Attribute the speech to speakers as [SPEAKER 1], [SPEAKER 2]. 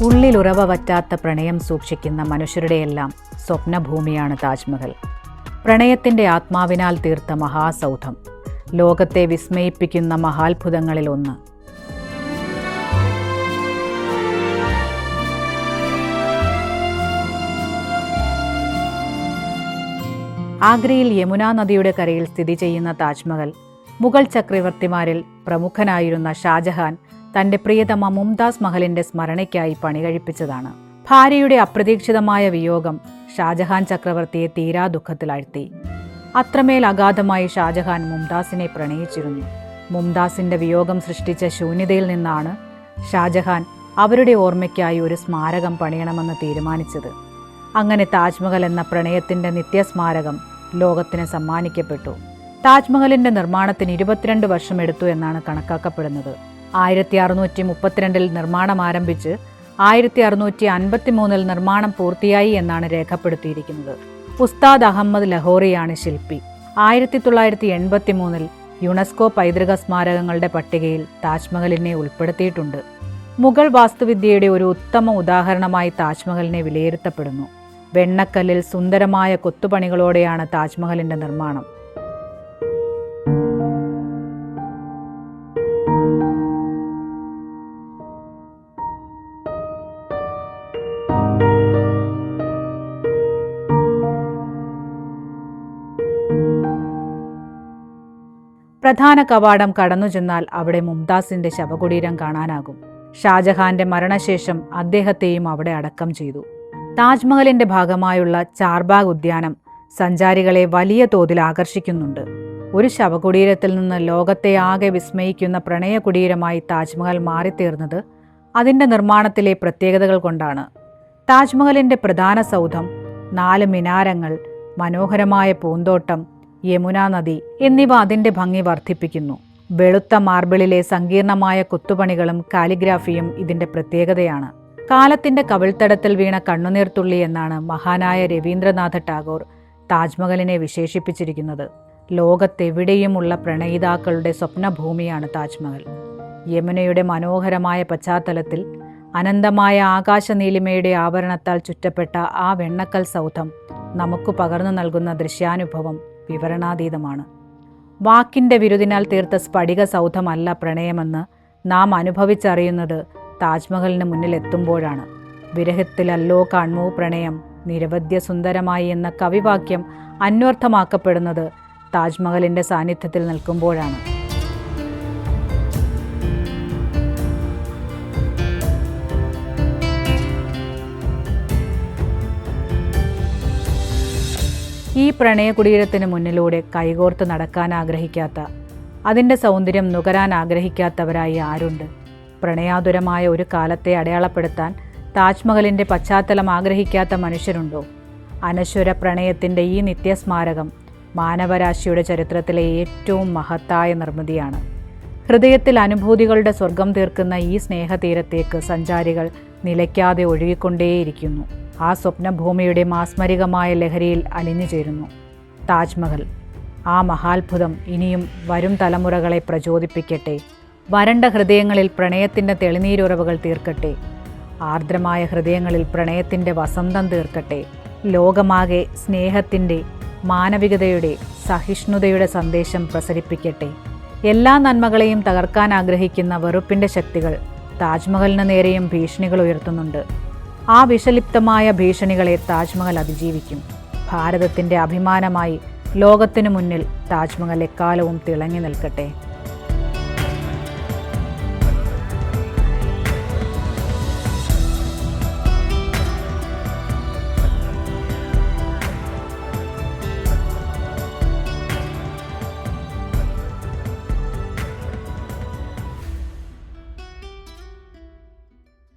[SPEAKER 1] ഉള്ളിലുറവ വറ്റാത്ത പ്രണയം സൂക്ഷിക്കുന്ന മനുഷ്യരുടെയെല്ലാം സ്വപ്നഭൂമിയാണ് താജ്മഹൽ. പ്രണയത്തിൻ്റെ ആത്മാവിനാൽ തീർത്ത മഹാസൗധം, ലോകത്തെ വിസ്മയിപ്പിക്കുന്ന മഹാത്ഭുതങ്ങളിലൊന്ന്. ആഗ്രയിൽ യമുനാ നദിയുടെ കരയിൽ സ്ഥിതി ചെയ്യുന്ന താജ്മഹൽ, മുഗൾ ചക്രവർത്തിമാരിൽ പ്രമുഖനായിരുന്ന ഷാജഹാൻ തൻ്റെ പ്രിയതമ മുംതാസ് മഹലിൻ്റെ സ്മരണയ്ക്കായി പണികഴിപ്പിച്ചതാണ്. ഭാര്യയുടെ അപ്രതീക്ഷിതമായ വിയോഗം ഷാജഹാൻ ചക്രവർത്തിയെ തീരാ ദുഃഖത്തിലാഴ്ത്തി. അത്രമേൽ അഗാധമായി ഷാജഹാൻ മുംതാസിനെ പ്രണയിച്ചിരുന്നു. മുംതാസിൻ്റെ വിയോഗം സൃഷ്ടിച്ച ശൂന്യതയിൽ നിന്നാണ് ഷാജഹാൻ അവരുടെ ഓർമ്മയ്ക്കായി ഒരു സ്മാരകം പണിയണമെന്ന് തീരുമാനിച്ചത്. അങ്ങനെ താജ്മഹൽ എന്ന പ്രണയത്തിൻ്റെ നിത്യസ്മാരകം ലോകത്തിന് സമ്മാനിക്കപ്പെട്ടു. താജ്മഹലിൻ്റെ നിർമ്മാണത്തിന് 22 വർഷം എടുത്തു എന്നാണ് കണക്കാക്കപ്പെടുന്നത്. 1632 നിർമ്മാണം ആരംഭിച്ച് 1653 നിർമ്മാണം പൂർത്തിയായി എന്നാണ് രേഖപ്പെടുത്തിയിരിക്കുന്നത്. ഉസ്താദ് അഹമ്മദ് ലഹോറിയാണ് ശില്പി. 1983 യുനെസ്കോ പൈതൃക സ്മാരകങ്ങളുടെ പട്ടികയിൽ താജ്മഹലിനെ ഉൾപ്പെടുത്തിയിട്ടുണ്ട്. മുഗൾ വാസ്തുവിദ്യയുടെ ഒരു ഉത്തമ ഉദാഹരണമായി താജ്മഹലിനെ വിലയിരുത്തപ്പെടുന്നു. വെണ്ണക്കല്ലിൽ സുന്ദരമായ കൊത്തുപണികളോടെയാണ് താജ്മഹലിൻ്റെ നിർമ്മാണം. പ്രധാന കവാടം കടന്നു ചെന്നാൽ അവിടെ മുംതാസിന്റെ ശവകുടീരം കാണാനാകും. ഷാജഹാന്റെ മരണശേഷം അദ്ദേഹത്തെയും അവിടെ അടക്കം ചെയ്തു. താജ്മഹലിന്റെ ഭാഗമായുള്ള ചാർബാഗ് ഉദ്യാനം സഞ്ചാരികളെ വലിയ തോതിൽ ആകർഷിക്കുന്നുണ്ട്. ഒരു ശവകുടീരത്തിൽ നിന്ന് ലോകത്തെ ആകെ വിസ്മയിക്കുന്ന പ്രണയ കുടീരമായി താജ്മഹൽ മാറിത്തീർന്നത് അതിൻ്റെ നിർമ്മാണത്തിലെ പ്രത്യേകതകൾ കൊണ്ടാണ്. താജ്മഹലിന്റെ പ്രധാന സൗധം, 4 മിനാരങ്ങൾ, മനോഹരമായ പൂന്തോട്ടം, യമുനാ നദി എന്നിവ അതിൻ്റെ ഭംഗി വർദ്ധിപ്പിക്കുന്നു. വെളുത്ത മാർബിളിലെ സങ്കീർണമായ കൊത്തുപണികളും കാലിഗ്രാഫിയും ഇതിൻ്റെ പ്രത്യേകതയാണ്. കാലത്തിൻ്റെ കവിൾത്തടത്തിൽ വീണ കണ്ണുനീർത്തുള്ളി എന്നാണ് മഹാനായ രവീന്ദ്രനാഥ ടാഗോർ താജ്മഹലിനെ വിശേഷിപ്പിച്ചിരിക്കുന്നത്. ലോകത്തെവിടെയുമുള്ള പ്രണയിതാക്കളുടെ സ്വപ്നഭൂമിയാണ് താജ്മഹൽ. യമുനയുടെ മനോഹരമായ പശ്ചാത്തലത്തിൽ അനന്തമായ ആകാശനീലിമയുടെ ആവരണത്താൽ ചുറ്റപ്പെട്ട ആ വെണ്ണക്കൽ സൗധം നമുക്ക് പകർന്നു നൽകുന്ന ദൃശ്യാനുഭവം വിവരണാതീതമാണ്. വാക്കിൻ്റെ വിരുദിനാൽ തീർത്ത സ്ഫടിക സൗധമല്ല പ്രണയമെന്ന് നാം അനുഭവിച്ചറിയുന്നത് താജ്മഹലിന് മുന്നിലെത്തുമ്പോഴാണ്. വിരഹത്തിലല്ലോ കാൺമൂ പ്രണയം നിരവധ്യ സുന്ദരമായി എന്ന കവിവാക്യം അന്വർത്ഥമാക്കപ്പെടുന്നത് താജ്മഹലിൻ്റെ സാന്നിധ്യത്തിൽ നിൽക്കുമ്പോഴാണ്. ഈ പ്രണയ കുടീരത്തിന് മുന്നിലൂടെ കൈകോർത്ത് നടക്കാൻ ആഗ്രഹിക്കാത്ത, അതിൻ്റെ സൗന്ദര്യം നുകരാൻ ആഗ്രഹിക്കാത്തവരായി ആരുണ്ട്? പ്രണയാതുരമായ ഒരു കാലത്തെ അടയാളപ്പെടുത്താൻ താജ്മഹലിൻ്റെ പശ്ചാത്തലം ആഗ്രഹിക്കാത്ത മനുഷ്യരുണ്ടോ? അനശ്വര പ്രണയത്തിൻ്റെ ഈ നിത്യസ്മാരകം മാനവരാശിയുടെ ചരിത്രത്തിലെ ഏറ്റവും മഹത്തായ നിർമ്മിതിയാണ്. ഹൃദയത്തിൽ അനുഭൂതികളുടെ സ്വർഗം തീർക്കുന്ന ഈ സ്നേഹതീരത്തേക്ക് സഞ്ചാരികൾ നിലയ്ക്കാതെ ഒഴുകിക്കൊണ്ടേയിരിക്കുന്നു. ആ സ്വപ്നഭൂമിയുടെ മാസ്മരികമായ ലഹരിയിൽ അലിഞ്ഞു ചേരുന്നു. താജ്മഹൽ, ആ മഹാത്ഭുതം ഇനിയും വരും തലമുറകളെ പ്രചോദിപ്പിക്കട്ടെ. വരണ്ട ഹൃദയങ്ങളിൽ പ്രണയത്തിൻ്റെ തെളിനീരുറവകൾ തീർക്കട്ടെ. ആർദ്രമായ ഹൃദയങ്ങളിൽ പ്രണയത്തിൻ്റെ വസന്തം തീർക്കട്ടെ. ലോകമാകെ സ്നേഹത്തിൻ്റെ, മാനവികതയുടെ, സഹിഷ്ണുതയുടെ സന്ദേശം പ്രസരിപ്പിക്കട്ടെ. എല്ലാ നന്മകളെയും തകർക്കാൻ ആഗ്രഹിക്കുന്ന വെറുപ്പിൻ്റെ ശക്തികൾ താജ്മഹലിന് നേരെയും ഭീഷണികൾ ഉയർത്തുന്നുണ്ട്. ആ വിഷലിപ്തമായ ഭീഷണികളെ താജ്മഹൽ അതിജീവിക്കും. ഭാരതത്തിൻ്റെ അഭിമാനമായി ലോകത്തിനു മുന്നിൽ താജ്മഹൽ എക്കാലവും തിളങ്ങി നിൽക്കട്ടെ.